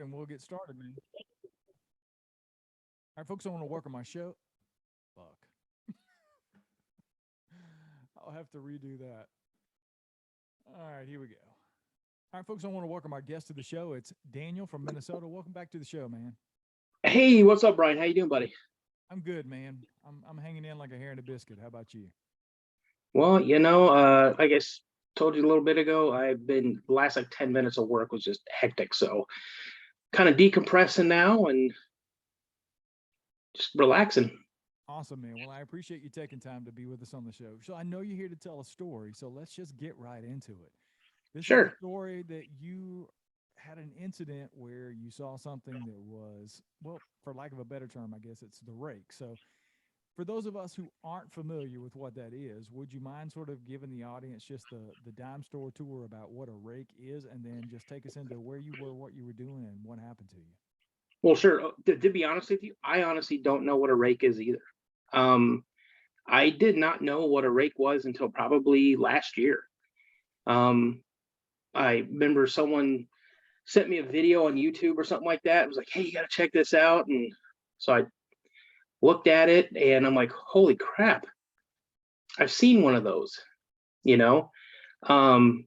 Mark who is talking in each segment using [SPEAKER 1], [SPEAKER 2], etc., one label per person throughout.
[SPEAKER 1] And we'll get started, man. All right, folks, I want to work on my show. Fuck. I'll have to redo that. All right, here we go. All right, folks, I want to welcome our guest to the show. It's Daniel from Minnesota. Welcome back to the show, man.
[SPEAKER 2] Hey, what's up, Brian? How you doing, buddy?
[SPEAKER 1] I'm good, man. I'm hanging in like a hair in a biscuit. How about you?
[SPEAKER 2] Well, I guess told you a little bit ago, I've been the last like 10 minutes of work was just hectic. So kind of decompressing now and just relaxing.
[SPEAKER 1] Awesome, man. Well, I appreciate you taking time to be with us on the show. So I know you're here to tell a story, so let's just get right into it. This is a
[SPEAKER 2] Sure.
[SPEAKER 1] story that you had an incident where you saw something that was, well, for lack of a better term, I guess it's the rake. So for those of us who aren't familiar with what that is, would you mind sort of giving the audience just the dime store tour about what a rake is, and then just take us into where you were, what you were doing, and what happened to you?
[SPEAKER 2] Well, sure. To be honest with you, I honestly don't know what a rake is either. Um, I did not know what a rake was until probably last year. Um, I remember someone sent me a video on YouTube or something like that. It was like, hey, you got to check this out. And so I looked at it and I'm like, holy crap, I've seen one of those, you know? Um,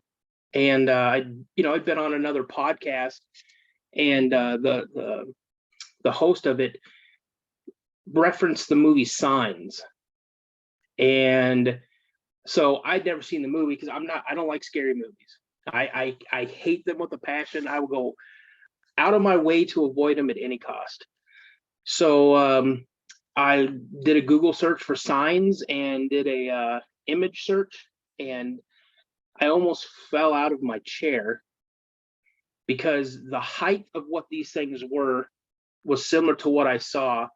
[SPEAKER 2] and I'd been on another podcast, and the host of it referenced the movie Signs, and so I'd never seen the movie because I don't like scary movies. I hate them with a passion. I will go out of my way to avoid them at any cost. So I did a Google search for Signs and did a image search, and I almost fell out of my chair because the height of what these things were was similar to what I saw.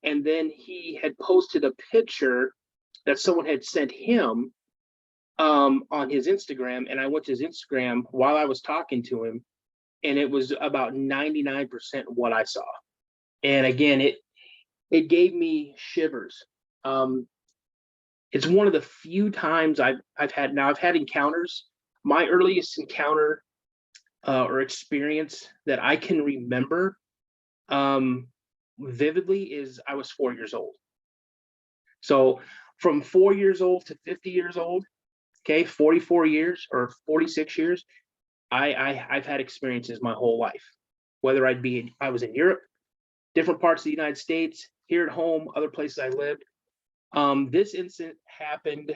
[SPEAKER 2] And then he had posted a picture that someone had sent him on his Instagram. And I went to his Instagram while I was talking to him, and it was about 99% what I saw. And again, it gave me shivers. Um, it's one of the few times I've had encounters. My earliest encounter or experience that I can remember um, vividly is I was 4 years old. So from 4 years old to 50 years old, okay, 44 years or 46 years, I've had experiences my whole life. Whether I was in Europe, different parts of the United States, here at home, other places I lived. This incident happened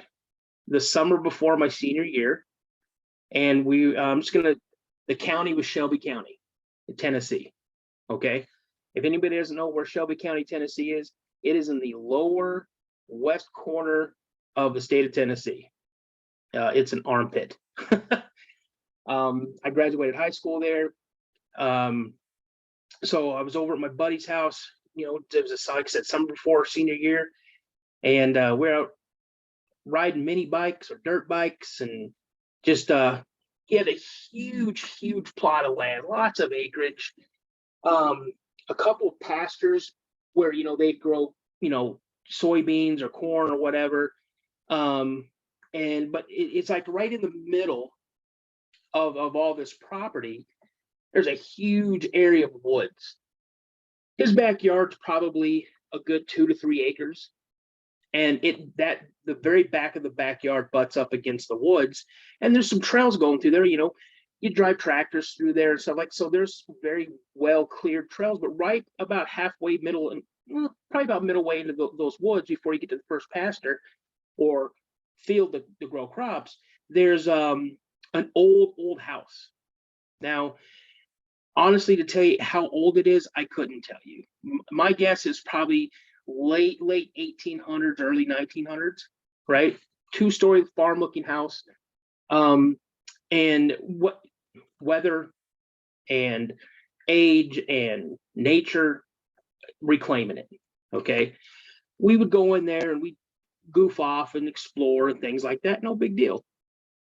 [SPEAKER 2] the summer before my senior year, and the county was Shelby County in Tennessee. Okay. If anybody doesn't know where Shelby County, Tennessee is, it is in the lower west corner of the state of Tennessee. It's an armpit. I graduated high school there. Um, so I was over at my buddy's house. It was like I said, summer before senior year, and we're out riding mini bikes or dirt bikes, and just he had a huge plot of land, lots of acreage, a couple of pastures where they grow soybeans or corn or whatever, but it's like right in the middle of all this property. There's a huge area of woods. His backyard's probably a good 2 to 3 acres, and the very back of the backyard butts up against the woods, and there's some trails going through there. You drive tractors through there and stuff like so. There's very well cleared trails, but right about halfway middle and probably about middle way into those woods before you get to the first pasture or field to grow crops, there's an old house. Now, honestly, to tell you how old it is, I couldn't tell you. My guess is probably late 1800s, early 1900s, right? 2-story farm looking house. And what weather and age and nature reclaiming it. Okay. We would go in there and we goof off and explore and things like that. No big deal,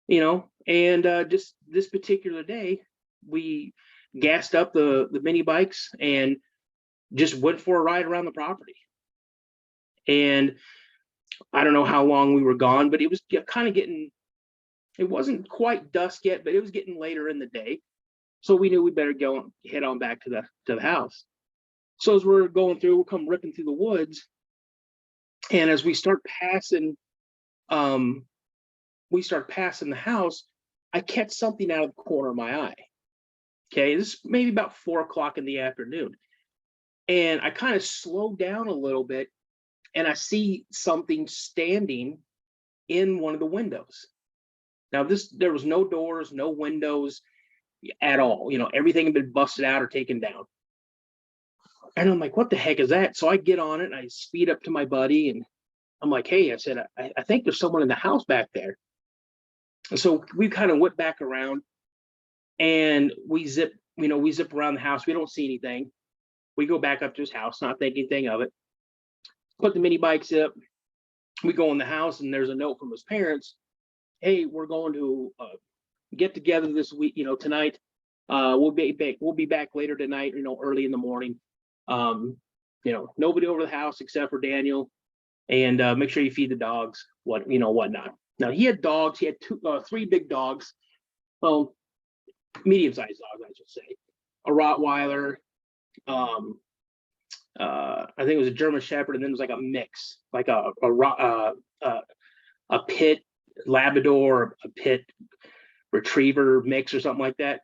[SPEAKER 2] and just this particular day, we gassed up the mini bikes and just went for a ride around the property. And I don't know how long we were gone, but it was kind of it wasn't quite dusk yet, but it was getting later in the day. So we knew we better go and head on back to the house. So as we're going through, we'll come ripping through the woods, and as um, we start passing the house, I catch something out of the corner of my eye. Okay, this is maybe about 4 o'clock in the afternoon, and I kind of slow down a little bit, and I see something standing in one of the windows. Now, there was no doors, no windows at all. Everything had been busted out or taken down. And I'm like, what the heck is that? So I get on it and I speed up to my buddy, and I'm like, hey, I said, I think there's someone in the house back there. And so we kind of whip back around, and we zip around the house. We don't see anything. We go back up to his house, not thinking anything of it. Put the mini bikes up. We go in the house, and there's a note from his parents. Hey, we're going to get together this week, tonight. We'll be back later tonight, early in the morning. Nobody over the house except for Daniel, and make sure you feed the dogs, whatnot. Now he had dogs. He had three big dogs, well, medium-sized dogs, I should say. A Rottweiler, I think it was a German Shepherd, and then it was like a mix, like a pit Labrador, a pit Retriever mix, or something like that.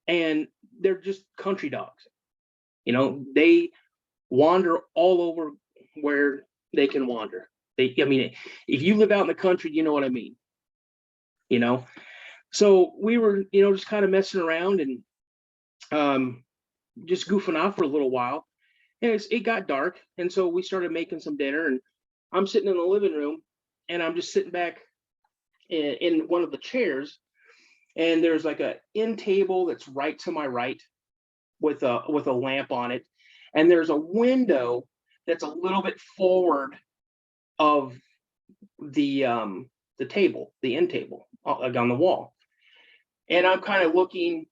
[SPEAKER 2] And they're just country dogs. They wander all over where they can wander. If you live out in the country, you know what I mean. So we were, just kind of messing around and just goofing off for a little while. And it got dark, and so we started making some dinner. And I'm sitting in the living room, and I'm just sitting back in one of the chairs, and there's like a end table that's right to my right with a lamp on it, and there's a window that's a little bit forward of the table, the end table, like on the wall. And I'm kind of looking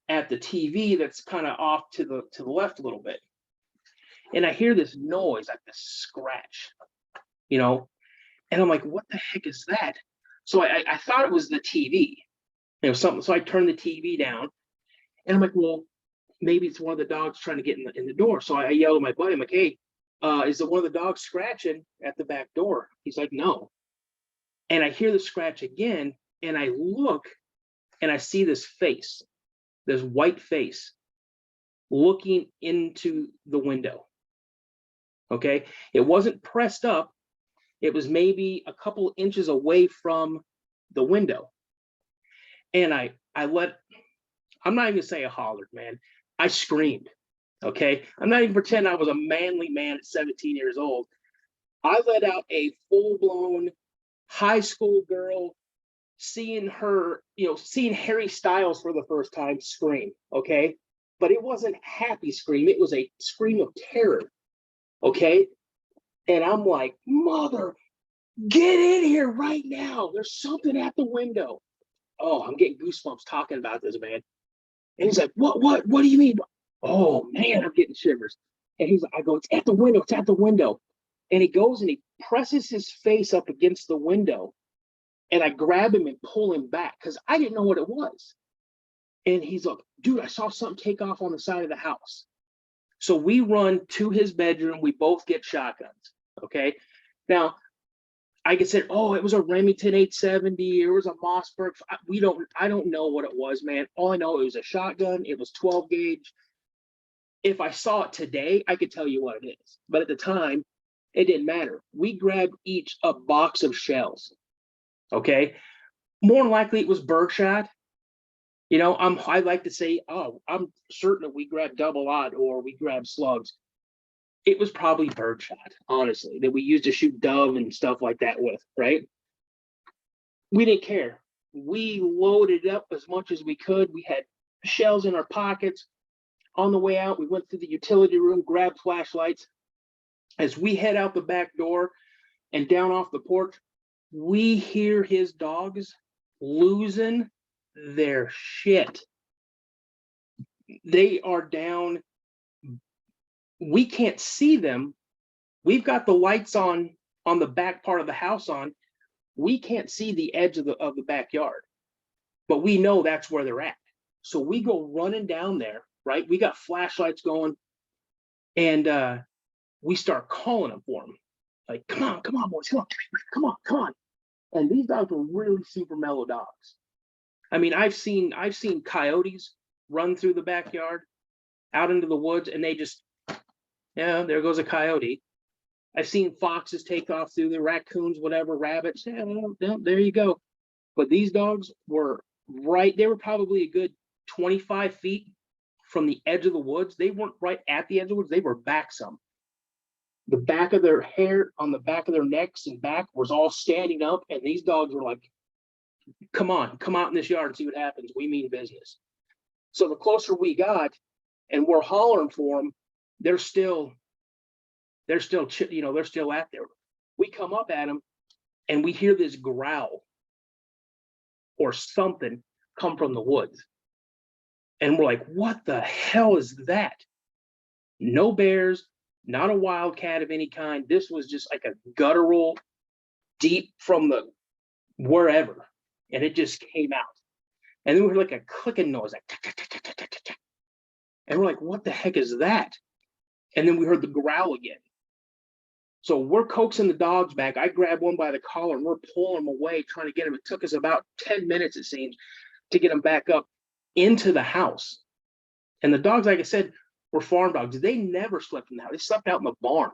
[SPEAKER 2] at the TV that's kind of off to the left a little bit, and I hear this noise, like this scratch, and I'm like, what the heck is that? So I thought it was the TV, something. So I turned the TV down, and I'm like, well, maybe it's one of the dogs trying to get in the door. So I yelled at my buddy, I'm like, hey, is it one of the dogs scratching at the back door? He's like, no. And I hear the scratch again, and I look, and I see this face, this white face, looking into the window. Okay, it wasn't pressed up. It was maybe a couple inches away from the window. And I'm not even gonna say I hollered, man. I screamed. Okay, I'm not even pretending I was a manly man at 17 years old. I let out a full-blown high school girl, seeing Harry Styles for the first time scream. Okay, but it wasn't happy scream. It was a scream of terror. Okay, and I'm like, mother, get in here right now. There's something at the window. Oh, I'm getting goosebumps talking about this, man. And he's like, what do you mean? Oh man, I'm getting shivers. And I go, it's at the window, it's at the window. And he goes and he presses his face up against the window. And I grab him and pull him back because I didn't know what it was. And he's like, dude, I saw something take off on the side of the house. So we run to his bedroom. We both get shotguns. Okay. Now, I could say, oh, it was a Remington 870, or it was a Mossberg. I don't know what it was, man. All I know, it was a shotgun. It was 12 gauge. If I saw it today, I could tell you what it is. But at the time, it didn't matter. We grabbed each a box of shells. Okay. More than likely, it was birdshot. I like to say, oh, I'm certain that we grabbed double aught or we grabbed slugs. It was probably birdshot, honestly, that we used to shoot dove and stuff like that with, right? We didn't care. We loaded up as much as we could. We had shells in our pockets. On the way out, we went through the utility room, grabbed flashlights. As we head out the back door and down off the porch, we hear his dogs losing their shit. They are down. We can't see them. We've got the lights on the back part of the house on. We can't see the edge of the backyard, but we know that's where they're at. So we go running down there, right? We got flashlights going, and we start calling them for them. Like, come on, boys, come on. And these dogs were really super mellow dogs. I mean, I've seen coyotes run through the backyard out into the woods, and they just, yeah, there goes a coyote. I've seen foxes take off through the raccoons, whatever, rabbits. Yeah, well, there you go. But these dogs were right. They were probably a good 25 feet from the edge of the woods. They weren't right at the edge of the woods. They were back some. The back of their hair on the back of their necks and back was all standing up. And these dogs were like, come on, come out in this yard and see what happens. We mean business. So the closer we got and we're hollering for them, they're still, they're still out there. We come up at them and we hear this growl or something come from the woods. And we're like, what the hell is that? No bears, not a wildcat of any kind. This was just like a guttural, deep from the wherever. And it just came out. And then we heard like a clicking noise, like, and we're like, what the heck is that? And then we heard the growl again. So we're coaxing the dogs back. I grabbed one by the collar and we're pulling them away, trying to get them. It took us about 10 minutes, it seems, to get them back up into the house. And the dogs, like I said, were farm dogs. They never slept in the house. They slept out in the barn.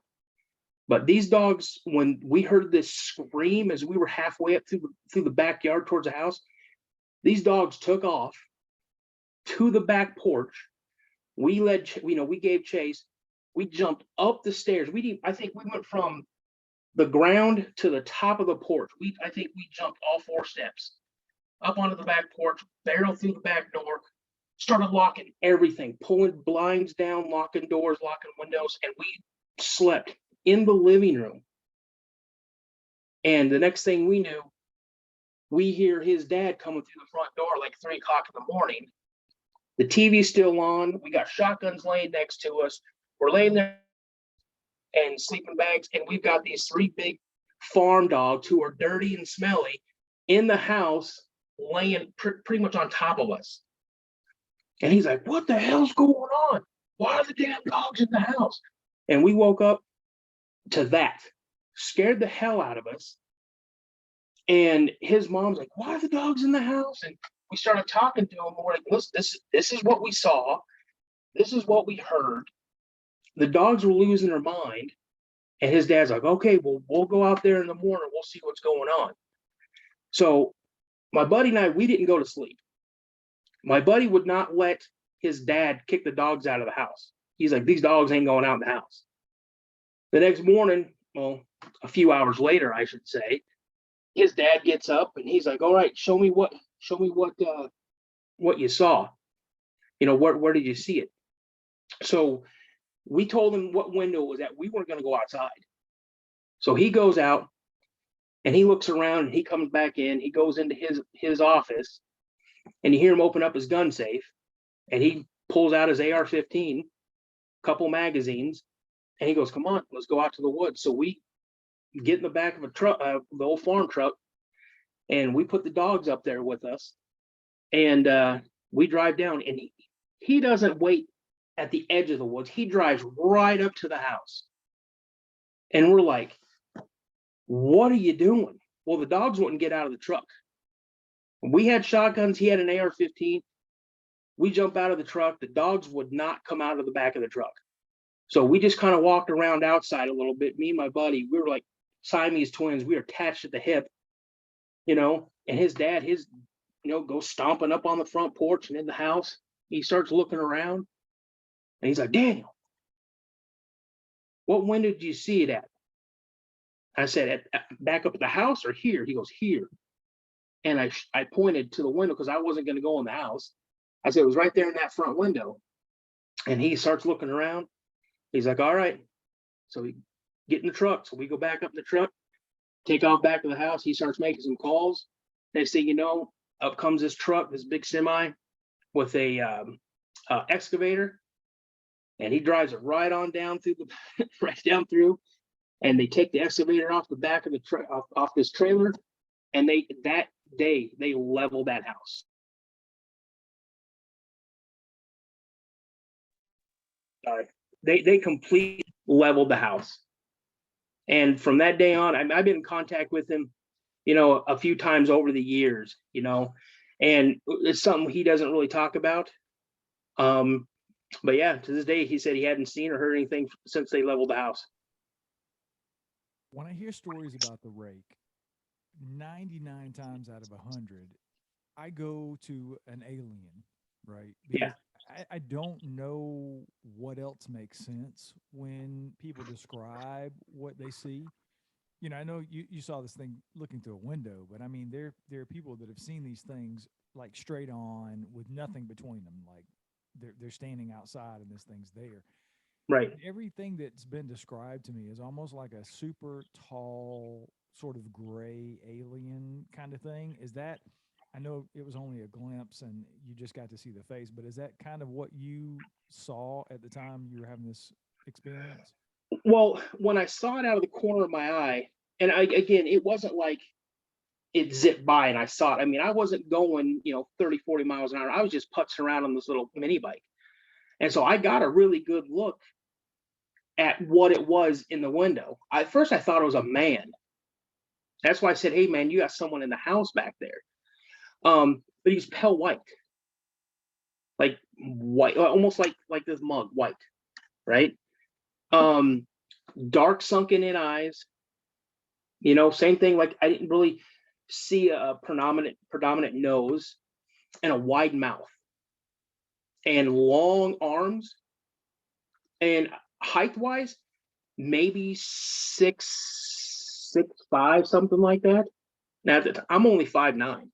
[SPEAKER 2] But these dogs, when we heard this scream as we were halfway up through the backyard towards the house, these dogs took off to the back porch. We gave chase. We jumped up the stairs. I think we went from the ground to the top of the porch. I think we jumped all 4 steps up onto the back porch, barreled through the back door, started locking everything, pulling blinds down, locking doors, locking windows, and we slept in the living room. And the next thing we knew, we hear his dad coming through the front door like 3 o'clock in the morning. The TV's still on. We got shotguns laying next to us. We're laying there and sleeping bags, and we've got these 3 big farm dogs who are dirty and smelly in the house, laying pretty much on top of us. And he's like, what the hell's going on? Why are the damn dogs in the house? And we woke up to that, scared the hell out of us. And his mom's like, why are the dogs in the house? And we started talking to him. We're like, listen, this is what we saw. This is what we heard. The dogs were losing their mind. And his dad's like, okay, well, we'll go out there in the morning. We'll see what's going on. So my buddy and I, we didn't go to sleep. My buddy would not let his dad kick the dogs out of the house. He's like, these dogs ain't going out in the house. The next morning, well, a few hours later, I should say, his dad gets up and he's like, all right, show me what you saw. Where did you see it? So we told him what window it was at. We weren't going to go outside. So he goes out and he looks around and he comes back in. He goes into his office and you hear him open up his gun safe and he pulls out his AR-15, couple magazines, and he goes, come on, let's go out to the woods. So we get in the back of a truck, the old farm truck, and we put the dogs up there with us. And we drive down, and he doesn't wait at the edge of the woods. He drives right up to the house. And we're like, what are you doing? Well, the dogs wouldn't get out of the truck. We had shotguns. He had an AR-15. We jump out of the truck. The dogs would not come out of the back of the truck. So we just kind of walked around outside a little bit. Me and my buddy, we were like Siamese twins. We were attached at the hip, and his dad, goes stomping up on the front porch and in the house. He starts looking around and he's like, Daniel, what window did you see it at? I said, back up at the house or here? He goes, here. And I pointed to the window because I wasn't going to go in the house. I said, it was right there in that front window. And he starts looking around. He's like, all right. So we get in the truck. So we go back up in the truck, take off back to the house. He starts making some calls. Next thing you know, up comes this truck, this big semi with a excavator. And he drives it right on down through right down through. And they take the excavator off the back of the off this trailer. And that day they leveled that house. sorry, they completely leveled the house. And from that day on, I've been in contact with him, a few times over the years, and it's something he doesn't really talk about. Um, but yeah, to this day, he said he hadn't seen or heard anything since they leveled the house.
[SPEAKER 1] When I hear stories about the rake, 99 times out of 100, I go to an alien, right?
[SPEAKER 2] Yeah,
[SPEAKER 1] Because I don't know what else makes sense when people describe what they see. I know you saw this thing looking through a window, but I mean, there are people that have seen these things like straight on with nothing between them. Like they're standing outside and this thing's there.
[SPEAKER 2] right.
[SPEAKER 1] Everything that's been described to me is almost like a super tall, sort of gray alien kind of thing. Is that, I know it was only a glimpse and you just got to see the face, but is that kind of what you saw at the time you were having this experience?
[SPEAKER 2] Well, when I saw it out of the corner of my eye, and again, it wasn't like it zipped by and I saw it. I mean, I wasn't going, 30, 40 miles an hour. I was just putzing around on this little mini bike. And so I got a really good look at what it was in the window. At first, I thought it was a man. That's why I said, "Hey, man, you got someone in the house back there." But he's pale white, like white, almost like this mug, white, right? Um, Dark sunken in eyes. Same thing. Like I didn't really see a predominant nose and a wide mouth and long arms, and height wise, maybe 6'5", something like that. Now I'm only 5'9",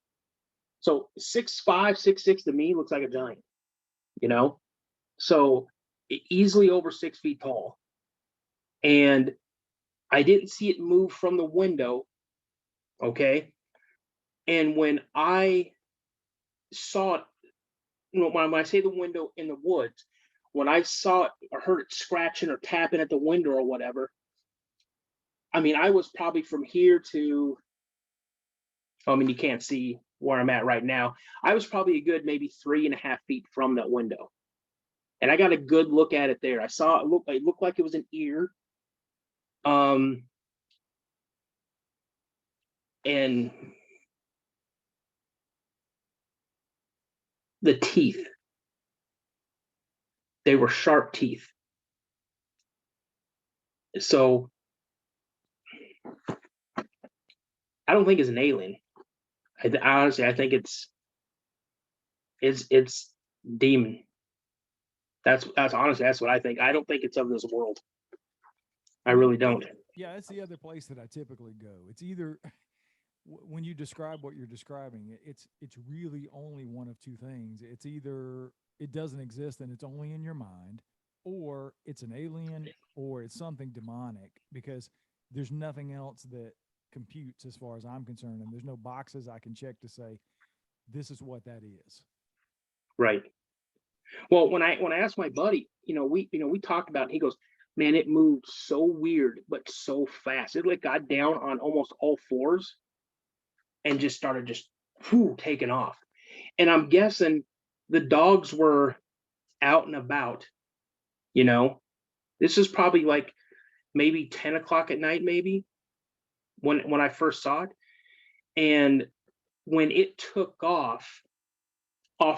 [SPEAKER 2] so 6'5", 6'6" to me looks like a giant. You know, so easily over 6 feet tall, and I didn't see it move from the window. Okay, and when I saw it, when I say the window in the woods, when I saw it or heard it scratching or tapping at the window or whatever, I mean, I was probably from here to, I mean, you can't see where I'm at right now. I was probably a good maybe 3.5 feet from that window. And I got a good look at it there. I saw it looked like it was an ear. Um, and the teeth, they were sharp teeth. So I don't think it's an alien. Honestly, I think it's demon. That's honestly, that's what I think. I don't think it's of this world. I
[SPEAKER 1] Well,
[SPEAKER 2] really don't.
[SPEAKER 1] yeah, that's the other place that I typically go. It's either when you describe what you're describing, it's really only one of two things. It's either it doesn't exist and it's only in your mind, or it's an alien, or it's something demonic, because there's nothing else that computes as far as I'm concerned, and there's no boxes I can check to say this is what that is.
[SPEAKER 2] Right. Well, when I asked my buddy, we talked about it, he goes, "Man, it moved so weird, but so fast. It like got down on almost all fours and just started just taking off." And I'm guessing the dogs were out and about, you know. This is probably like maybe 10 o'clock at night, maybe when I first saw it. And when it took off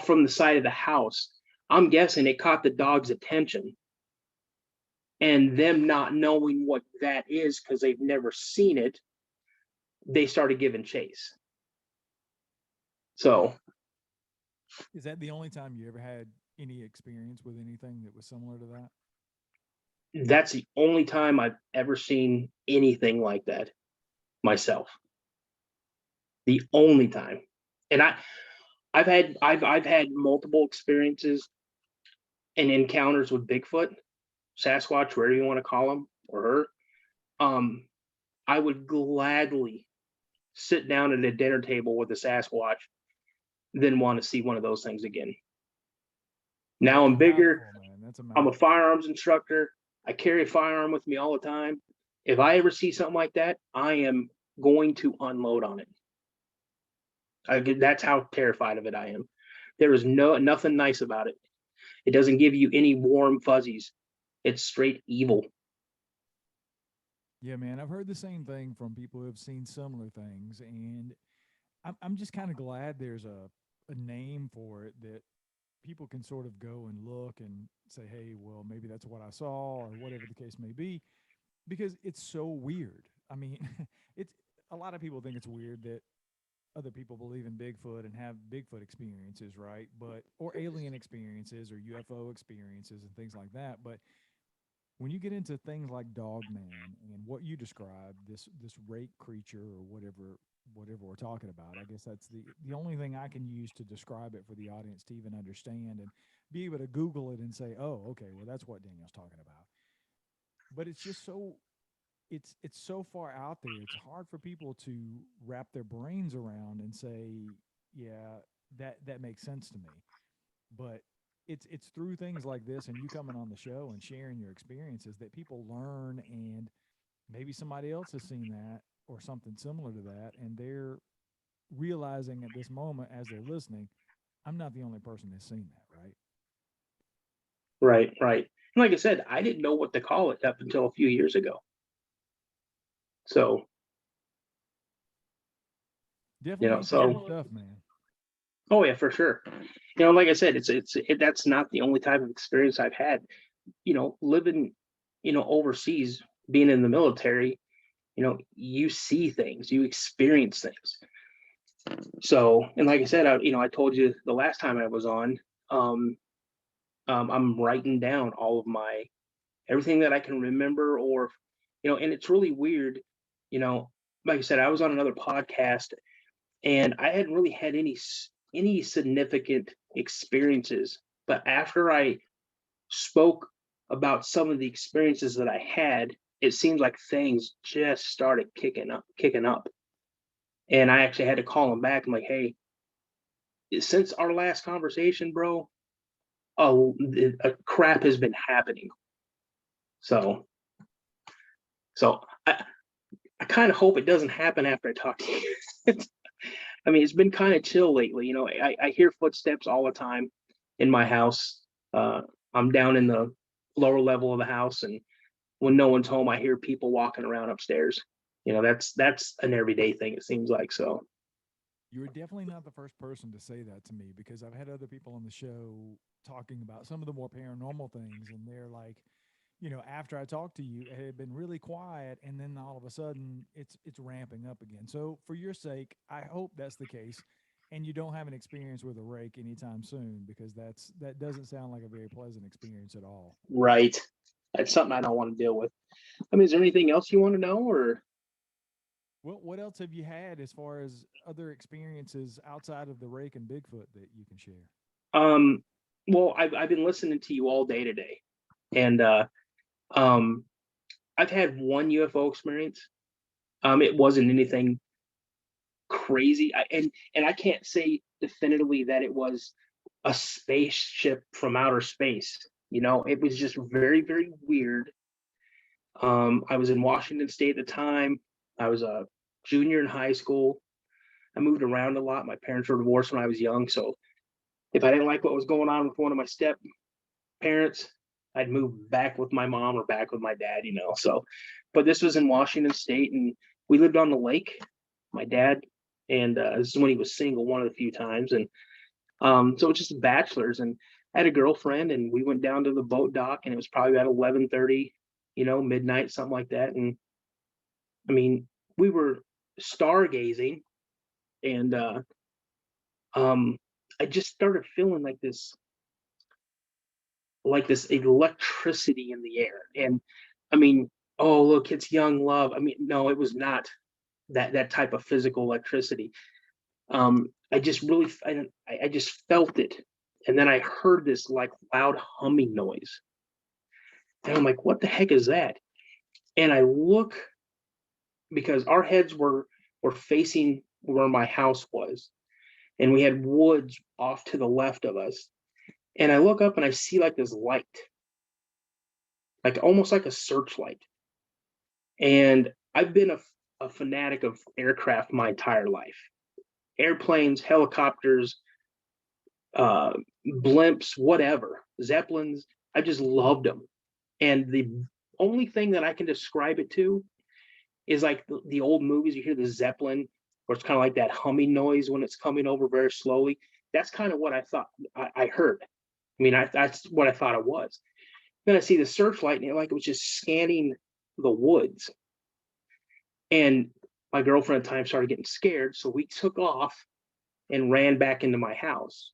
[SPEAKER 2] from the side of the house, I'm guessing it caught the dog's attention, and them not knowing what that is because they've never seen it, they started giving chase. So
[SPEAKER 1] Is that the only time you ever had any experience with anything that was similar to that?
[SPEAKER 2] that's the only time I've ever seen anything like that myself. The only time. And I've had multiple experiences and encounters with Bigfoot, Sasquatch, whatever you want to call him or her. I would gladly sit down at a dinner table with a Sasquatch than want to see one of those things again. Now
[SPEAKER 1] That's a
[SPEAKER 2] I'm bigger.
[SPEAKER 1] mouthful, man. That's a
[SPEAKER 2] I'm a
[SPEAKER 1] mouthful.
[SPEAKER 2] firearms instructor. I carry a firearm with me all the time. If I ever see something like that, I am going to unload on it. That's how terrified of it I am. There is nothing nice about it. It doesn't give you any warm fuzzies It's straight evil.
[SPEAKER 1] Yeah, man, I've heard the same thing from people who have seen similar things, and I'm just kind of glad there's a name for it that people can sort of go and look and say, hey, well, maybe that's what I saw or whatever the case may be, because it's so weird. I mean, it's a lot of people think it's weird that other people believe in Bigfoot and have Bigfoot experiences, right? But or alien experiences or UFO experiences and things like that. But when you get into things like Dogman and what you described, this rake creature or whatever we're talking about, I guess that's the only thing I can use to describe it for the audience to even understand and be able to Google it and say, oh, okay, well that's what Daniel's talking about. But it's just so it's so far out there. It's hard for people to wrap their brains around and say, yeah, that makes sense to me. But it's through things like this and you coming on the show and sharing your experiences that people learn, and maybe somebody else has seen that or something similar to that, and they're realizing at this moment as they're listening, I'm not the only person that's seen that, right?
[SPEAKER 2] Right, right. And like I said, I didn't know what to call it up until a few years ago. So,
[SPEAKER 1] Definitely interesting
[SPEAKER 2] so
[SPEAKER 1] stuff, man.
[SPEAKER 2] oh yeah, for sure. Like I said, that's not the only type of experience I've had. Living, overseas, being in the military, you see things, you experience things. So, and like I said, I told you the last time I was on, um, I'm writing down all of my everything that I can remember, or, and it's really weird, you know, like I said, I was on another podcast and I hadn't really had any significant experiences, but after I spoke about some of the experiences that I had, it seems like things just started kicking up. And I actually had to call him back. I'm like, hey, since our last conversation, bro, a crap has been happening. So, so I kind of hope it doesn't happen after I talk to you. I mean, it's been kind of chill lately. I hear footsteps all the time in my house. Uh, I'm down in the lower level of the house, and when no one's home, I hear people walking around upstairs. That's an everyday thing. It seems like so.
[SPEAKER 1] You're definitely not the first person to say that to me, because I've had other people on the show talking about some of the more paranormal things, and they're like, after I talked to you, it had been really quiet, and then all of a sudden, it's ramping up again. So, for your sake, I hope that's the case, and you don't have an experience with a rake anytime soon, because that doesn't sound like a very pleasant experience at all.
[SPEAKER 2] Right. That's something I don't want to deal with. I mean, is there anything else you want to know, or
[SPEAKER 1] Well, what else have you had as far as other experiences outside of the rake and Bigfoot that you can share?
[SPEAKER 2] um? Well, I've been listening to you all day today, and um, I've had one UFO experience. It wasn't anything crazy, and I can't say definitively that it was a spaceship from outer space. It was just very, very weird. I was in Washington State at the time. I was a junior in high school. I moved around a lot. My parents were divorced when I was young, so if I didn't like what was going on with one of my step parents, I'd move back with my mom or back with my dad. So, but this was in Washington State, and we lived on the lake. My dad, and this is when he was single one of the few times, and so it's just bachelors. And I had a girlfriend, and we went down to the boat dock, and it was probably about 11:30, midnight, something like that. And I mean, we were stargazing, and um, I just started feeling like this electricity in the air. And I mean, oh look, it's young love. I mean, no, it was not that type of physical electricity. I just really, I just felt it, and then I heard this like loud humming noise, and I'm like, what the heck is that? And I look, because our heads were facing where my house was, and we had woods off to the left of us. And I look up and I see like this light, like almost like a searchlight. And I've been a fanatic of aircraft my entire life. Airplanes, helicopters, uh, blimps, whatever, zeppelins. I just loved them. And the only thing that I can describe it to is like the old movies. You hear the Zeppelin, or it's kind of like that humming noise when it's coming over very slowly. That's kind of what I thought I heard. I mean, that's what I thought it was. Then I see the searchlight, and it was just scanning the woods. And my girlfriend at the time started getting scared, so we took off and ran back into my house.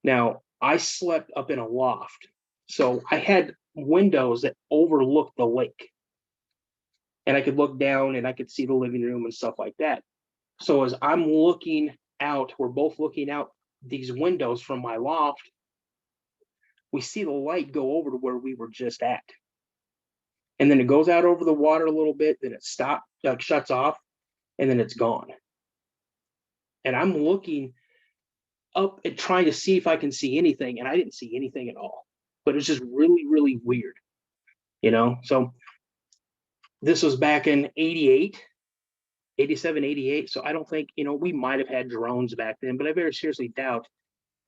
[SPEAKER 2] Now, I slept up in a loft, so I had windows that overlooked the lake, and I could look down and I could see the living room and stuff like that. So as I'm looking out, we're both looking out these windows from my loft, we see the light go over to where we were just at. And then it goes out over the water a little bit, then it stops, shuts off, and then it's gone. And I'm looking up and trying to see if I can see anything, and I didn't see anything at all. But it's just really, really weird, you know? So this was back in 88, 87, 88. So I don't think, we might have had drones back then, but I very seriously doubt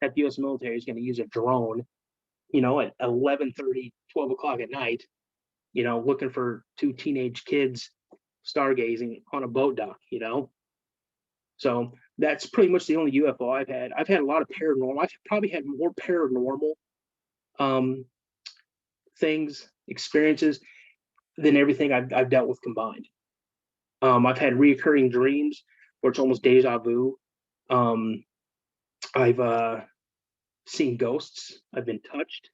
[SPEAKER 2] that the US military is going to use a drone, at 11:30, 12 o'clock at night, looking for two teenage kids stargazing on a boat dock. So that's pretty much the only UFO I've had. I've had a lot of paranormal. I've probably had more paranormal things, experiences than everything I've dealt with combined. I've had reoccurring dreams where it's almost deja vu. I've seen ghosts. I've been touched.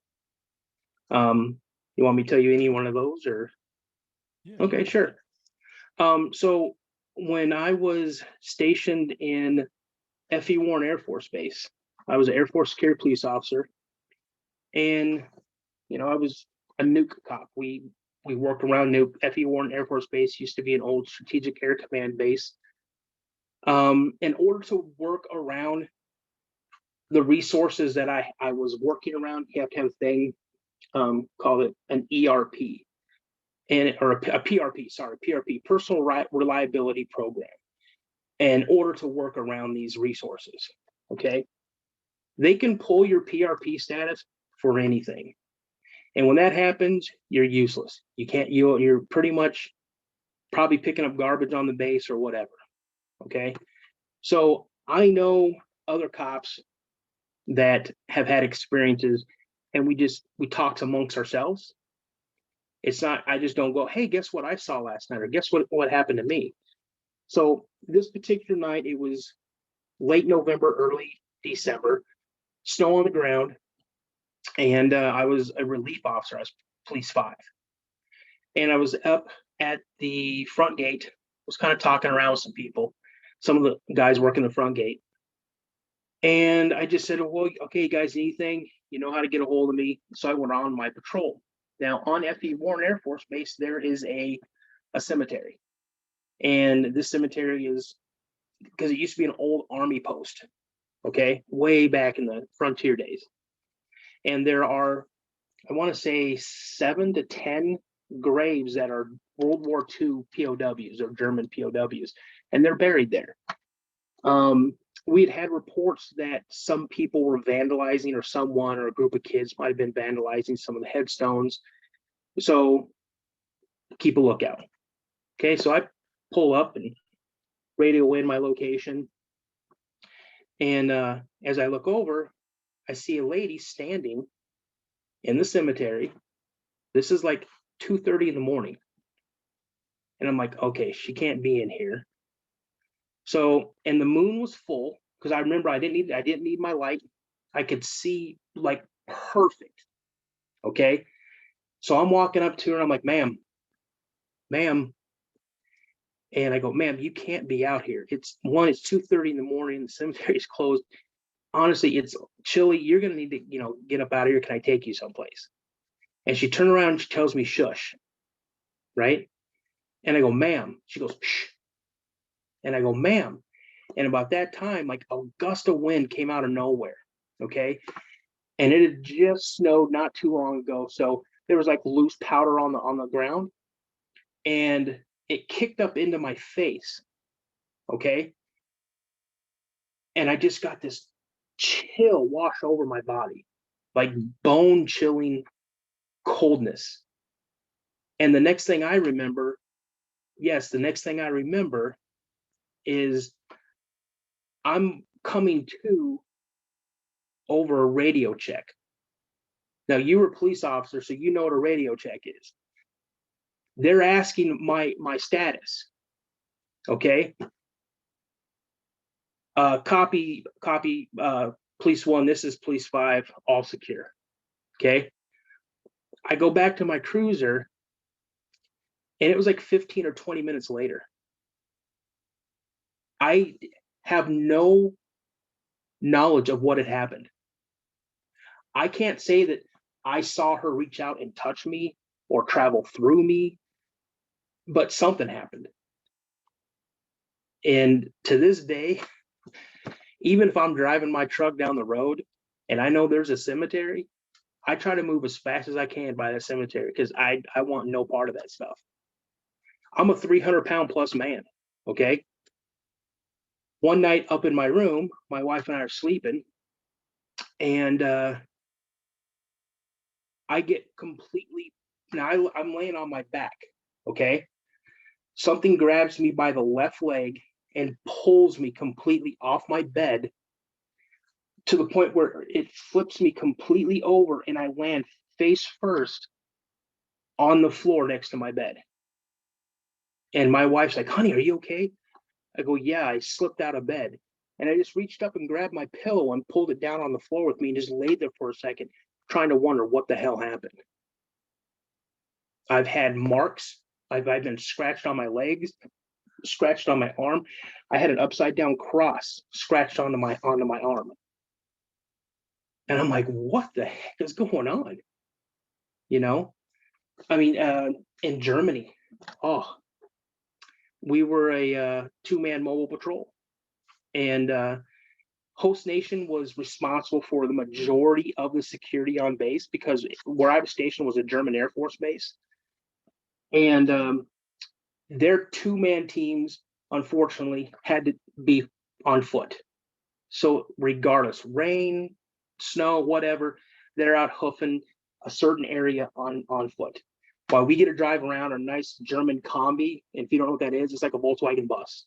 [SPEAKER 2] You want me to tell you any one of those, or?
[SPEAKER 1] Yeah, go
[SPEAKER 2] Okay,
[SPEAKER 1] ahead.
[SPEAKER 2] sure. So when I was stationed in F.E. Warren Air Force Base, I was an Air Force security police officer, and I was a nuke cop. We worked around nuke. F.E. Warren Air Force Base used to be an old Strategic Air Command base. In order to work around the resources that I was working around, you have to have a thing called it an ERP, or a PRP, Personal Reliability Program, in order to work around these resources. Okay, they can pull your PRP status for anything, and when that happens, you're useless. You can't. You're pretty much probably picking up garbage on the base or whatever. Okay, so I know other cops that have had experiences, and we talk amongst ourselves. It's not, I just don't go, hey, guess what I saw last night, or guess what happened to me. So this particular night, it was late November, early December, snow on the ground, and I was a relief officer. I was police 5, and I was up at the front gate, was kind of talking around with some people, some of the guys working the front gate. And I just said, well, okay, you guys, anything, you know how to get a hold of me. So I went on my patrol. Now, on F.E. Warren Air Force Base, there is a cemetery. And this cemetery is, because it used to be an old Army post, okay, way back in the frontier days. And there are, I want to say, 7 to 10 graves that are World War II POWs, or German POWs, and they're buried there. We had reports that some people were vandalizing, or someone or a group of kids might have been vandalizing some of the headstones. So keep a lookout. Okay, so I pull up and radio in my location. And as I look over, I see a lady standing in the cemetery. This is like 2:30 in the morning. And I'm like, okay, she can't be in here. So, and the moon was full, because I remember I didn't need my light. I could see like perfect. Okay. So I'm walking up to her and I'm like, ma'am. And I go, ma'am, you can't be out here. It's 2:30 in the morning. The cemetery's closed. Honestly, it's chilly. You're going to need to, get up out of here. Can I take you someplace? And she turned around and she tells me, shush. Right. And I go, ma'am. She goes, shh. And I go, ma'am. And about that time, like a gust of wind came out of nowhere. Okay. And it had just snowed not too long ago. So there was like loose powder on the ground, and it kicked up into my face. Okay. And I just got this chill wash over my body, like bone chilling coldness. And the next thing I remember, yes, the next thing I remember is I'm coming to over a radio check. Now, you were a police officer, so you know what a radio check is. They're asking my status. Okay. Copy, police 1, this is police 5, all secure. Okay. I go back to my cruiser, and it was like 15 or 20 minutes later. I have no knowledge of what had happened. I can't say that I saw her reach out and touch me or travel through me, but something happened. And to this day, even if I'm driving my truck down the road and I know there's a cemetery, I try to move as fast as I can by that cemetery because I want no part of that stuff. I'm a 300-pound plus man. Okay. One night up in my room, my wife and I are sleeping, and I get completely, now I'm laying on my back. Okay. Something grabs me by the left leg and pulls me completely off my bed to the point where it flips me completely over, and I land face first on the floor next to my bed. And my wife's like, honey, are you okay? I go, yeah, I slipped out of bed. And I just reached up and grabbed my pillow and pulled it down on the floor with me and just laid there for a second, trying to wonder what the hell happened. I've had marks. I've been scratched on my legs, scratched on my arm. I had an upside down cross scratched onto my arm. And I'm like, what the heck is going on? You know, I mean, in Germany, oh, we were a 2-man mobile patrol, and host nation was responsible for the majority of the security on base because where I was stationed was a German Air Force base, and their 2-man teams, unfortunately, had to be on foot. So regardless, rain, snow, whatever, they're out hoofing a certain area on foot. While we get to drive around a nice German combi, and if you don't know what that is, it's like a Volkswagen bus,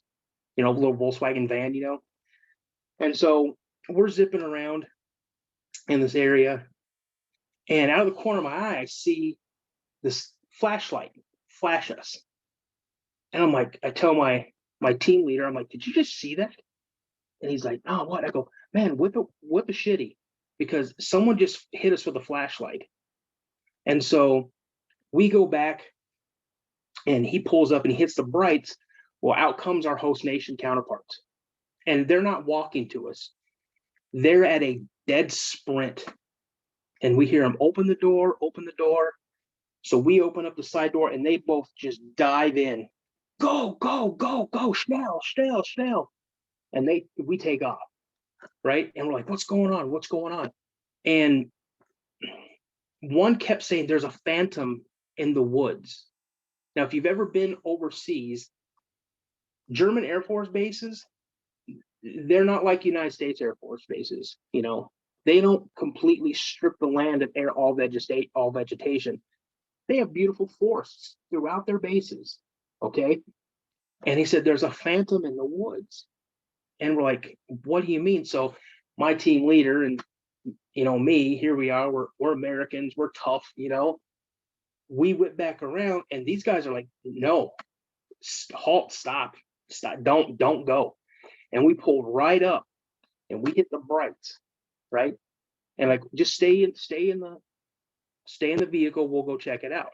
[SPEAKER 2] a little Volkswagen van, And so we're zipping around in this area, and out of the corner of my eye, I see this flashlight flash us. And I'm like, I tell my team leader, I'm like, did you just see that? And he's like, oh, what? I go, man, whip a shitty, because someone just hit us with a flashlight. And so we go back, and he pulls up and he hits the brights. Well, out comes our host nation counterparts. And they're not walking to us. They're at a dead sprint. And we hear them open the door. So we open up the side door, and they both just dive in. Go, go, go, go, schnell. And we take off, right? And we're like, what's going on? And one kept saying there's a phantom in the woods. Now, if you've ever been overseas, German Air Force bases, they're not like United States Air Force bases. They don't completely strip the land of all vegetation. They have beautiful forests throughout their bases. Okay. And he said, there's a phantom in the woods. And we're like, what do you mean? So my team leader and, me, here we are, we're Americans, we're tough, we whip back around, and these guys are like, no, halt, stop, don't go. And we pulled right up, and we hit the brights, right? And like, just stay in the vehicle, we'll go check it out.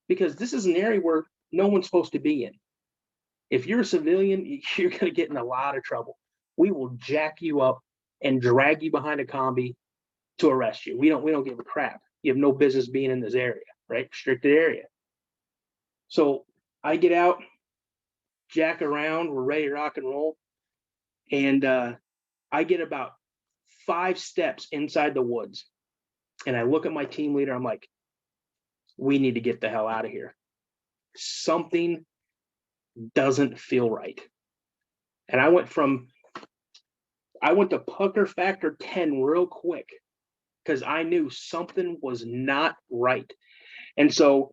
[SPEAKER 2] Because this is an area where no one's supposed to be in. If you're a civilian, you're going to get in a lot of trouble. We will jack you up and drag you behind a combi to arrest you. We don't give a crap. You have no business being in this area, right? Restricted area. So I get out, jack around, we're ready to rock and roll. And I get about 5 steps inside the woods. And I look at my team leader, I'm like, we need to get the hell out of here. Something doesn't feel right. And I went to pucker factor 10 real quick because I knew something was not right. And so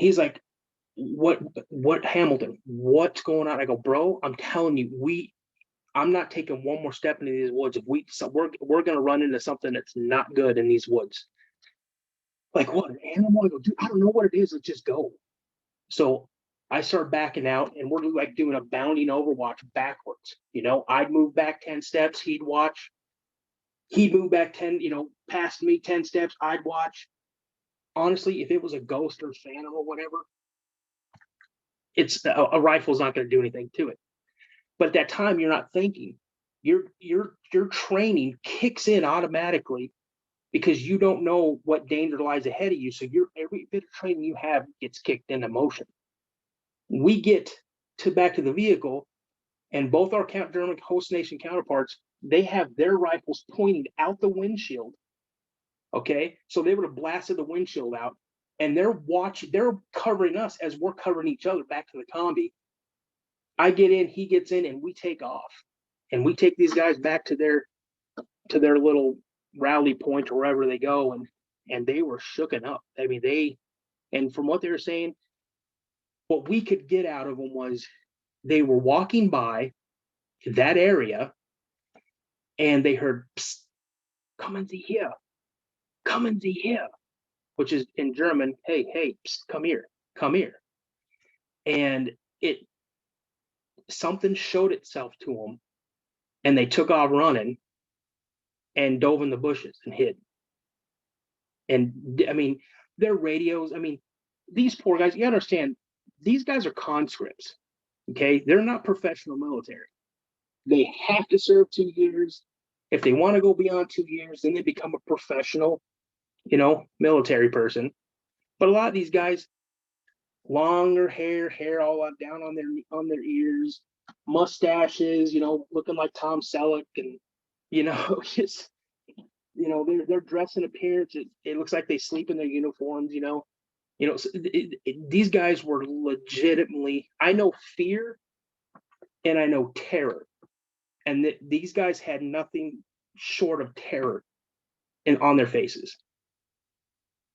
[SPEAKER 2] He's like, what Hamilton? What's going on? I go, bro, I'm telling you, I'm not taking one more step into these woods. If we're gonna run into something that's not good in these woods. Like what, an animal? I go, dude, I don't know what it is. Let's just go. So I start backing out, and we're like doing a bounding overwatch backwards. I'd move back 10 steps, he'd watch. He'd move back 10, past me 10 steps, I'd watch. Honestly, if it was a ghost or phantom or whatever, it's a rifle's not going to do anything to it. But at that time, you're not thinking. Your training kicks in automatically because you don't know what danger lies ahead of you. So every bit of training you have gets kicked into motion. We get back to the vehicle, and both our German host nation counterparts, they have their rifles pointing out the windshield. Okay, so they would have blasted the windshield out, and they're covering us as we're covering each other back to the combi. I get in, he gets in, and we take off, and we take these guys back to their little rally point or wherever they go, and they were shooken up. I mean, and from what they were saying, what we could get out of them was they were walking by that area, and they heard, "Psst, kommen Sie hier, kommen Sie hier," which is in German, hey, psst, come here, come here. And something showed itself to them, and they took off running and dove in the bushes and hid. And I mean, their radios, I mean, these poor guys, you understand, these guys are conscripts. Okay, they're not professional military. They have to serve 2 years. If they want to go beyond 2 years, then they become a professional, military person. But a lot of these guys, longer hair all up down on their ears, mustaches, looking like Tom Selleck, and just they're dressed in appearance. It looks like they sleep in their uniforms. So these guys were legitimately. I know fear, and I know terror, and these guys had nothing short of terror on their faces.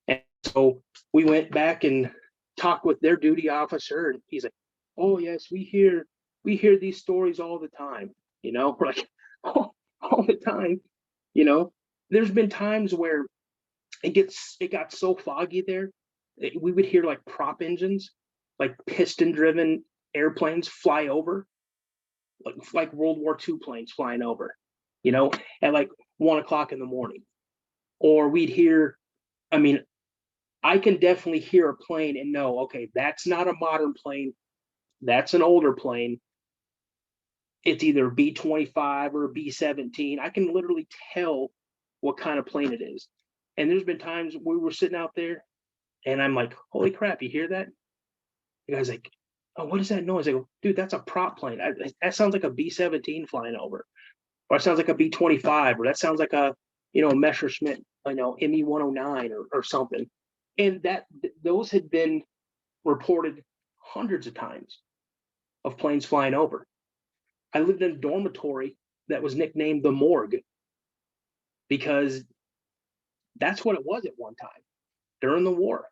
[SPEAKER 2] And so we went back and talked with their duty officer, and he's like, "Oh yes, we hear these stories all the time." We're like, "Oh, all the time." There's been times where it got so foggy there, we would hear like prop engines, like piston driven airplanes fly over, like World War II planes flying over, at like 1 o'clock in the morning. Or we'd hear, I mean, I can definitely hear a plane and know, okay, that's not a modern plane. That's an older plane. It's either a B-25 or a B-17. I can literally tell what kind of plane it is. And there's been times we were sitting out there, and I'm like, holy crap, you hear that? The guy's like, oh, what is that noise? I go, dude, that's a prop plane. That sounds like a B-17 flying over. Or it sounds like a B-25, or that sounds like a, Messerschmitt, ME-109 or something. And those had been reported hundreds of times of planes flying over. I lived in a dormitory that was nicknamed the morgue because that's what it was at one time during the war.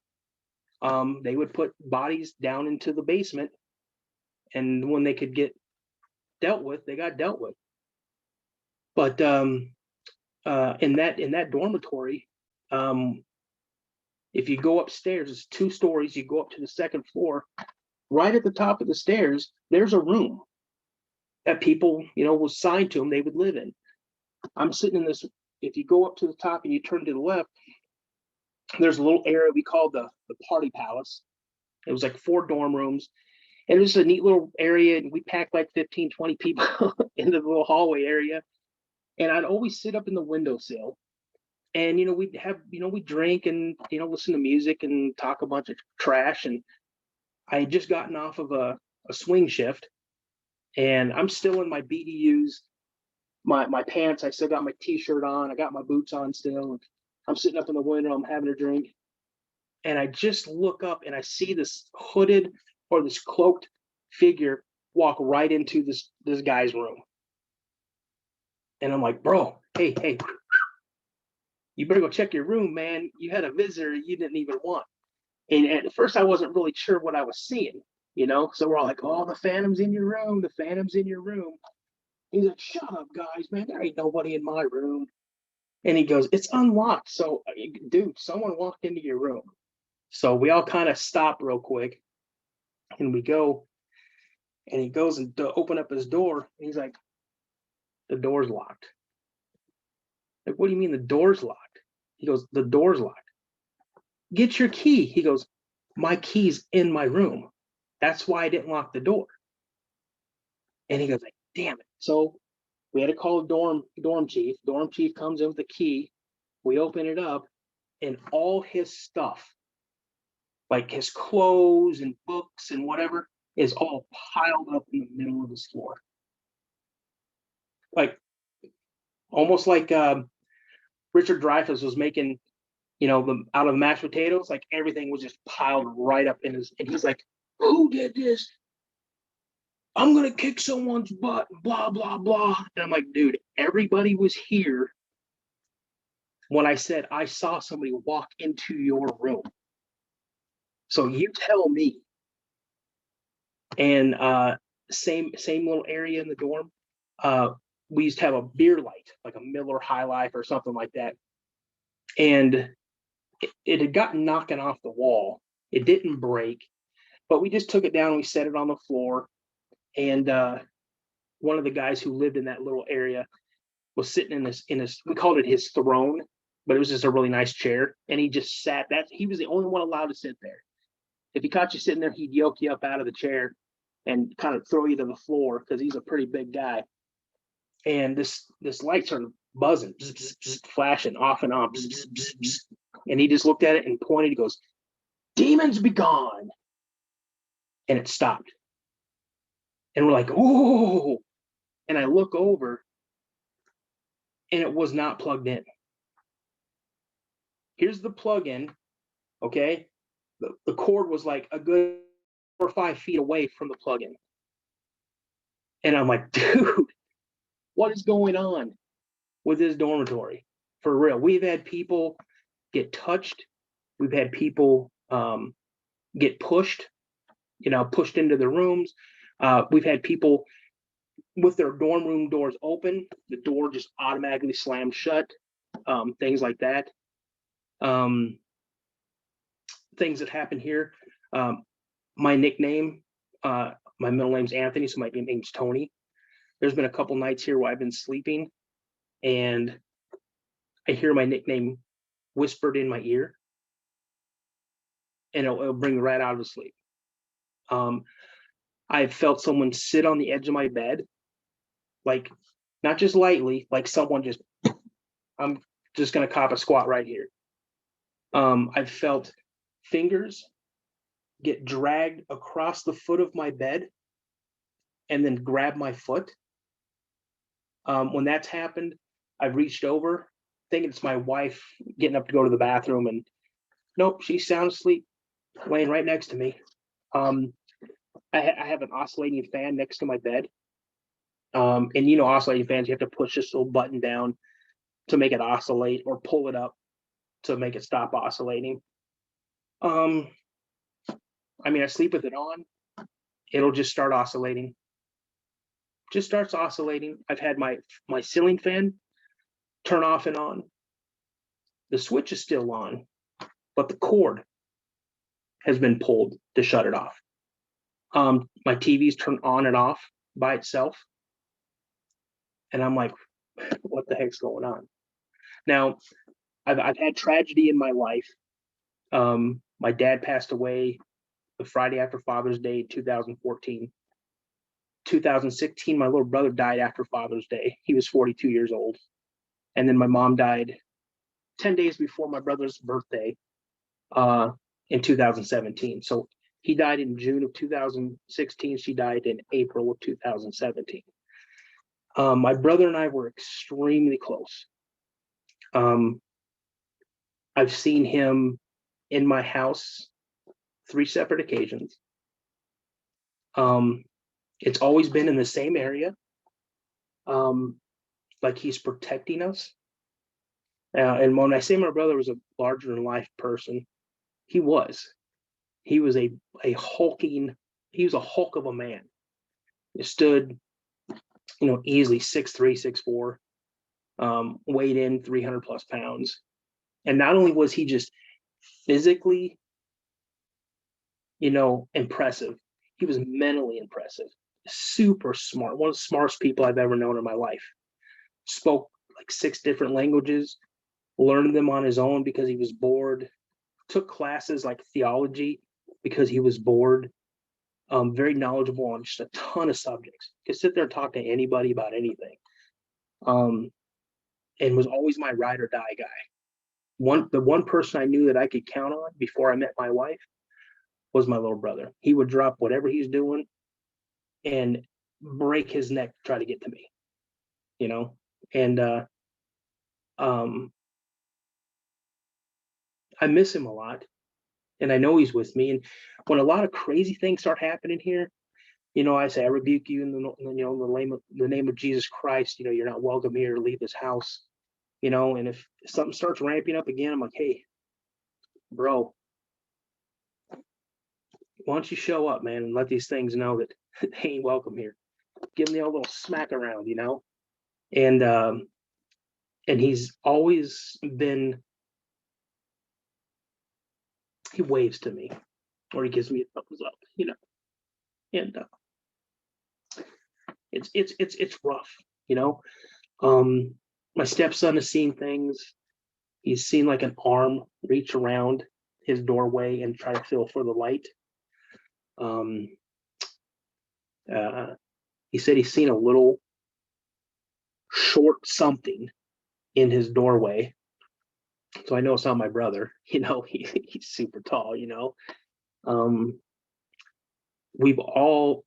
[SPEAKER 2] They would put bodies down into the basement, and when they could get dealt with, they got dealt with. But in that dormitory, if you go upstairs, it's 2 stories. You go up to the second floor. Right at the top of the stairs, there's a room that people, was assigned to them. They would live in. I'm sitting in this. If you go up to the top and you turn to the left, there's a little area we called the party palace. It was like 4 dorm rooms, and it was a neat little area. And we packed like 15, 20 people into the little hallway area. And I'd always sit up in the windowsill, and we'd have we'd drink and listen to music and talk a bunch of trash. And I had just gotten off of a swing shift, and I'm still in my BDUs, my pants. I still got my t-shirt on. I got my boots on still. I'm sitting up in the window. I'm having a drink, and I just look up and I see this hooded or this cloaked figure walk right into this guy's room. And I'm like, bro, hey, you better go check your room, man. You had a visitor you didn't even want. And at first, I wasn't really sure what I was seeing, you know. So we're all like, "Oh, the Phantom's in your room. The Phantom's in your room." He's like, "Shut up, guys, man. There ain't nobody in my room." And he goes, "It's unlocked." So, dude, someone walked into your room. So we all kind of stop real quick, and we go, and he goes and open up his door, and he's like, "The door's locked." Like, "What do you mean the door's locked?" He goes, "The door's locked." "Get your key." He goes, "My key's in my room. That's why I didn't lock the door." And he goes like, "Damn it." So we had to call a dorm chief. Dorm chief comes in with the key. We open it up, and all his stuff, like his clothes and books and whatever, is all piled up in the middle of his floor. Like almost like Richard Dreyfuss was making, out of mashed potatoes, like everything was just piled right up in his, and he's like, "Who did this? I'm gonna kick someone's butt, blah, blah, blah." And I'm like, "Dude, everybody was here when I said I saw somebody walk into your room. So you tell me." And same little area in the dorm. Uh, we used to have a beer light, like a Miller High Life or something like that. And it had gotten knocking off the wall. It didn't break, but we just took it down and we set it on the floor. And one of the guys who lived in that little area was sitting in his we called it his throne, but it was just a really nice chair. And he just sat that he was the only one allowed to sit there. If he caught you sitting there, he'd yoke you up out of the chair and kind of throw you to the floor because he's a pretty big guy. And this light started buzzing, bzz, bzz, bzz, flashing off and on, bzz, bzz, bzz, bzz. And he just looked at it and pointed. He goes, "Demons be gone," and it stopped. And we're like, "Oh!" And I look over, and it was not plugged in. Here's the plug-in, okay? The cord was like a good 4 or 5 feet away from the plug-in. And I'm like, "Dude, what is going on with this dormitory? For real." We've had people get touched. We've had people get pushed, pushed into the rooms. We've had people with their dorm room doors open, the door just automatically slammed shut, things like that. Um, Things that happen here. Um, my nickname, my middle name's Anthony, so my name's Tony. There's been a couple nights here where I've been sleeping and I hear my nickname whispered in my ear, and it'll bring me right out of sleep. Um, I've felt someone sit on the edge of my bed, like not just lightly, like someone just, I'm just gonna cop a squat right here. I've felt fingers get dragged across the foot of my bed and then grab my foot. When that's happened, I've reached over, thinking it's my wife getting up to go to the bathroom, and nope, she's sound asleep, laying right next to me. Um, I have an oscillating fan next to my bed. And oscillating fans, you have to push this little button down to make it oscillate or pull it up to make it stop oscillating. Um, I sleep with it on. It'll just start oscillating. Just starts oscillating. I've had my ceiling fan turn off and on. The switch is still on, but the cord has been pulled to shut it off. My TV's turned on and off by itself. And I'm like, what the heck's going on? Now, I've had tragedy in my life. My dad passed away the Friday after Father's Day, 2014. 2016, my little brother died after Father's Day. He was 42 years old. And then my mom died 10 days before my brother's birthday in 2017. So he died in June of 2016. She died in April of 2017. My brother and I were extremely close. I've seen him in my house 3 separate occasions. It's always been in the same area. Like he's protecting us. And when I say my brother was a larger than life person, he was. He was a hulking, he was a hulk of a man. He stood, easily 6'3", 6'4", weighed in 300 plus pounds. And not only was he just physically, impressive, he was mentally impressive. Super smart, one of the smartest people I've ever known in my life. Spoke like 6 different languages, learned them on his own because he was bored, took classes like theology because he was bored. Very knowledgeable on just a ton of subjects. Could sit there and talk to anybody about anything. And was always my ride or die guy. The one person I knew that I could count on before I met my wife was my little brother. He would drop whatever he's doing and break his neck to try to get to me, and I miss him a lot, and I know he's with me. And when a lot of crazy things start happening here, I say, I rebuke you in the name of Jesus Christ. You're not welcome here. Leave this house. And if something starts ramping up again, I'm like, hey, bro, why don't you show up, man, and let these things know that they ain't welcome here. Give them the old little smack around, and he's always been. He waves to me, or he gives me a thumbs up, and it's rough, My stepson has seen things. He's seen like an arm reach around his doorway and try to feel for the light. He said he's seen a little short something in his doorway. So I know it's not my brother. He's super tall. We've all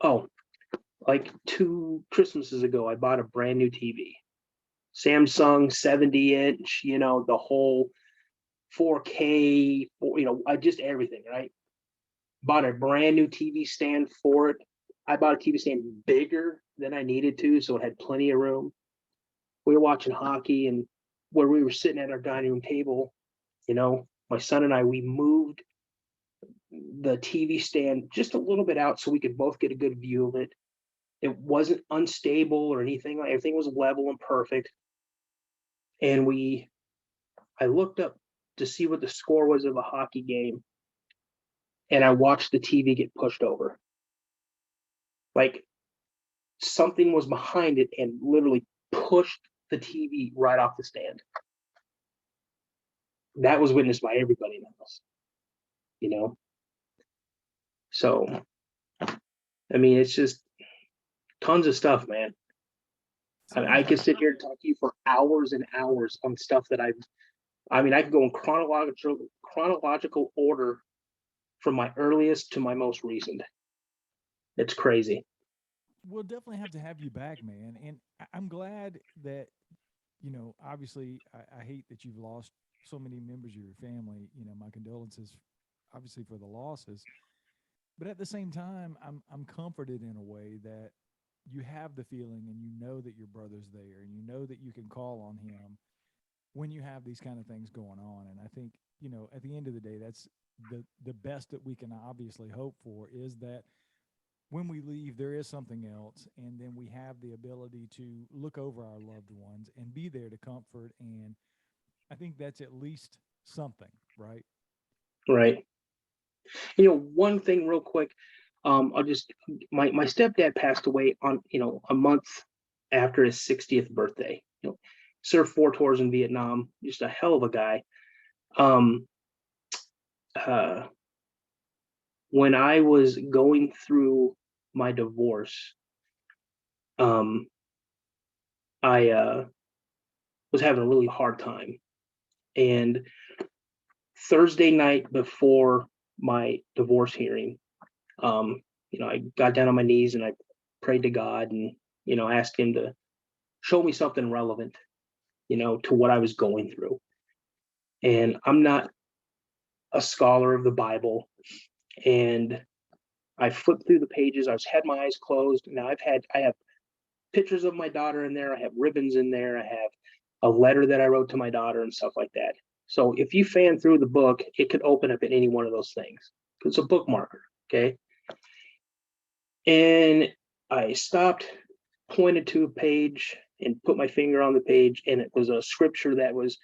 [SPEAKER 2] like 2 Christmases ago, I bought a brand new TV, Samsung 70-inch. The whole 4K. I just everything, right? Bought a brand new TV stand for it. I bought a TV stand bigger than I needed to, so it had plenty of room. We were watching hockey, and where we were sitting at our dining room table, my son and I, we moved the TV stand just a little bit out so we could both get a good view of it. It wasn't unstable or anything. Everything was level and perfect. And I looked up to see what the score was of a hockey game, and I watched the TV get pushed over. Like something was behind it and literally pushed the TV right off the stand. That was witnessed by everybody in the house, So, I mean, it's just tons of stuff, man. I could sit here and talk to you for hours and hours on stuff that I could go in chronological order from my earliest to my most recent. It's crazy.
[SPEAKER 1] We'll definitely have to have you back, man. And I'm glad that, obviously, I hate that you've lost so many members of your family. My condolences, obviously, for the losses. But at the same time, I'm comforted in a way that you have the feeling and you know that your brother's there and you know that you can call on him when you have these kind of things going on. And I think, at the end of the day, that's the best that we can obviously hope for, is that when we leave, there is something else, and then we have the ability to look over our loved ones and be there to comfort. And I think that's at least something, right?
[SPEAKER 2] Right. One thing real quick, I'll just, my stepdad passed away on, a month after his 60th birthday. Served 4 tours in Vietnam, just a hell of a guy. When I was going through my divorce, I was having a really hard time. And Thursday night before my divorce hearing, I got down on my knees and I prayed to God and, asked him to show me something relevant, to what I was going through. And I'm not a scholar of the Bible. And I flipped through the pages. Had my eyes closed. Now I have pictures of my daughter in there. I have ribbons in there. I have a letter that I wrote to my daughter and stuff like that. So if you fan through the book, it could open up at any one of those things, It's a bookmarker. Okay. And I stopped, pointed to a page, and put my finger on the page, and it was a scripture that was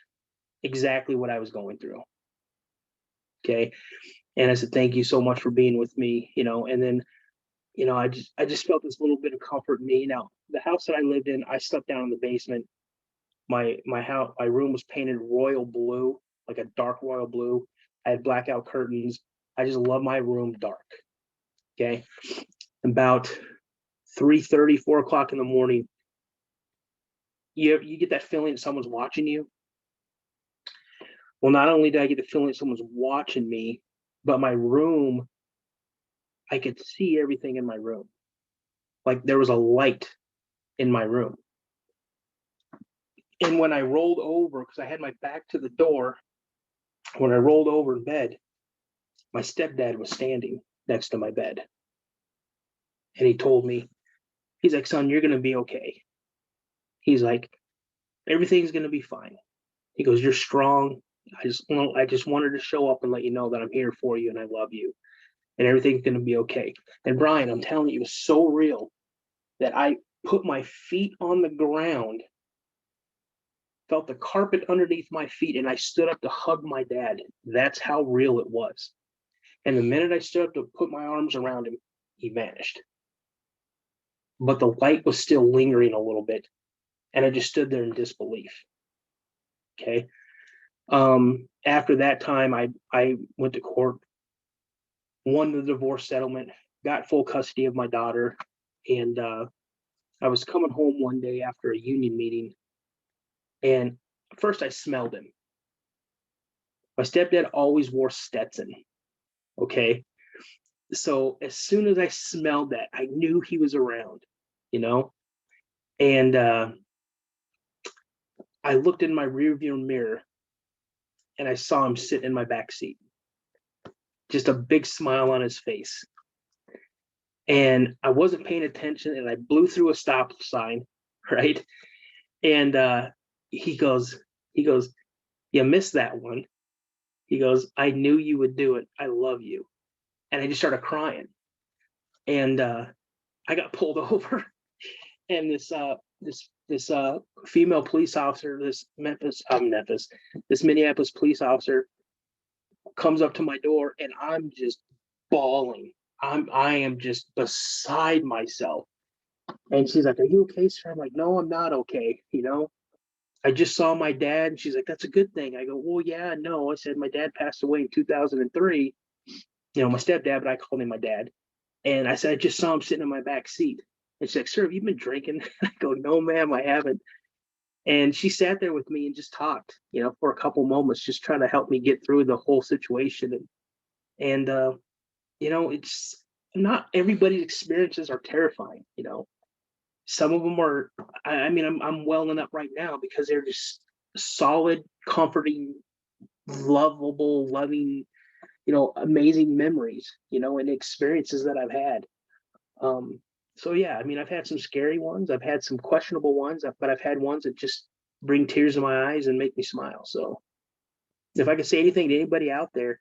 [SPEAKER 2] exactly what I was going through. Okay. And I said, thank you so much for being with me, and then, I just felt this little bit of comfort in me. Now, the house that I lived in, I slept down in the basement. My room was painted royal blue, like a dark royal blue. I had blackout curtains. I just love my room dark. Okay. About 3:30, 4 o'clock in the morning, you get that feeling that someone's watching you. Well, not only did I get the feeling that someone's watching me, but my room, I could see everything in my room. Like there was a light in my room. And when I rolled over, because I had my back to the door, when I rolled over in bed, my stepdad was standing next to my bed. And he told me, he's like, son, you're going to be okay. He's like, everything's going to be fine. He goes, you're strong. I just wanted to show up and let you know that I'm here for you and I love you and everything's going to be okay. And Brian, I'm telling you, it was so real that I put my feet on the ground, felt the carpet underneath my feet, and I stood up to hug my dad. That's how real it was. And the minute I stood up to put my arms around him, he vanished. But the light was still lingering a little bit. And I just stood there in disbelief. Okay. After that time, I went to court, won the divorce settlement, got full custody of my daughter. And I was coming home one day after a union meeting. And first I smelled him. My stepdad always wore Stetson. Okay. So as soon as I smelled that, I knew he was around, and I looked in my rearview mirror and I saw him sitting in my back seat, just a big smile on his face. And I wasn't paying attention and I blew through a stop sign, right? And he goes, you missed that one. He goes, I knew you would do it. I love you. And I just started crying. And I got pulled over, and this female police officer, this Minneapolis police officer, comes up to my door, and I'm just bawling. I am just beside myself. And she's like, "Are you okay, sir?" I'm like, "No, I'm not okay." I just saw my dad, and she's like, "That's a good thing." I go, "Well, yeah, no." I said, "My dad passed away in 2003. My stepdad, but I called him my dad." And I said, "I just saw him sitting in my back seat." And she's like, "Sir, have you been drinking?" I go, "No, ma'am, I haven't." And she sat there with me and just talked, for a couple moments, just trying to help me get through the whole situation. And it's not everybody's experiences are terrifying. Some of them are. I mean, I'm welling up right now because they're just solid, comforting, lovable, loving, amazing memories, and experiences that I've had. So yeah, I mean, I've had some scary ones, I've had some questionable ones, but I've had ones that just bring tears in my eyes and make me smile. So if I could say anything to anybody out there,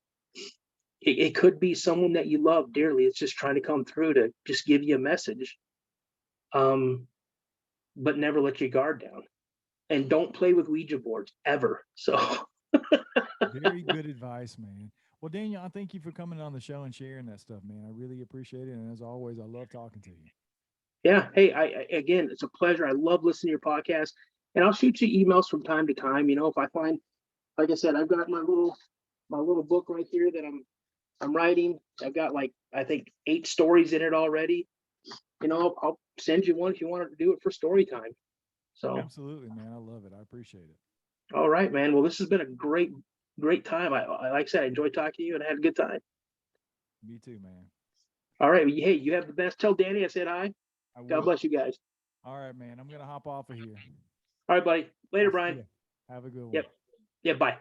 [SPEAKER 2] it could be someone that you love dearly. It's just trying to come through to just give you a message. But never let your guard down. And don't play with Ouija boards ever. So
[SPEAKER 1] Very good advice, man. Well, Daniel, I thank you for coming on the show and sharing that stuff, man. I really appreciate it. And as always, I love talking to you.
[SPEAKER 2] yeah, hey, again, it's a pleasure. I love listening to your podcast. And I'll shoot you emails from time to time. If I find, like I said, I've got my little book right here that I'm writing. I've got like I think 8 stories in it already. I'll send you one if you want to do it for story time. So
[SPEAKER 1] Absolutely, man. I love it. I appreciate it.
[SPEAKER 2] all right, man. Well, this has been a great time. I like I said, I enjoyed talking to you and I had a good time.
[SPEAKER 1] Me too, man.
[SPEAKER 2] All right. Well, hey, you have the best. Tell Danny I said hi.
[SPEAKER 1] I
[SPEAKER 2] God
[SPEAKER 1] will.
[SPEAKER 2] bless you guys.
[SPEAKER 1] All right, man. I'm going to hop off of here.
[SPEAKER 2] All right, buddy. Later,
[SPEAKER 1] I'll see
[SPEAKER 2] Brian.
[SPEAKER 1] you. Have a good one.
[SPEAKER 2] Yep. Yeah. Bye.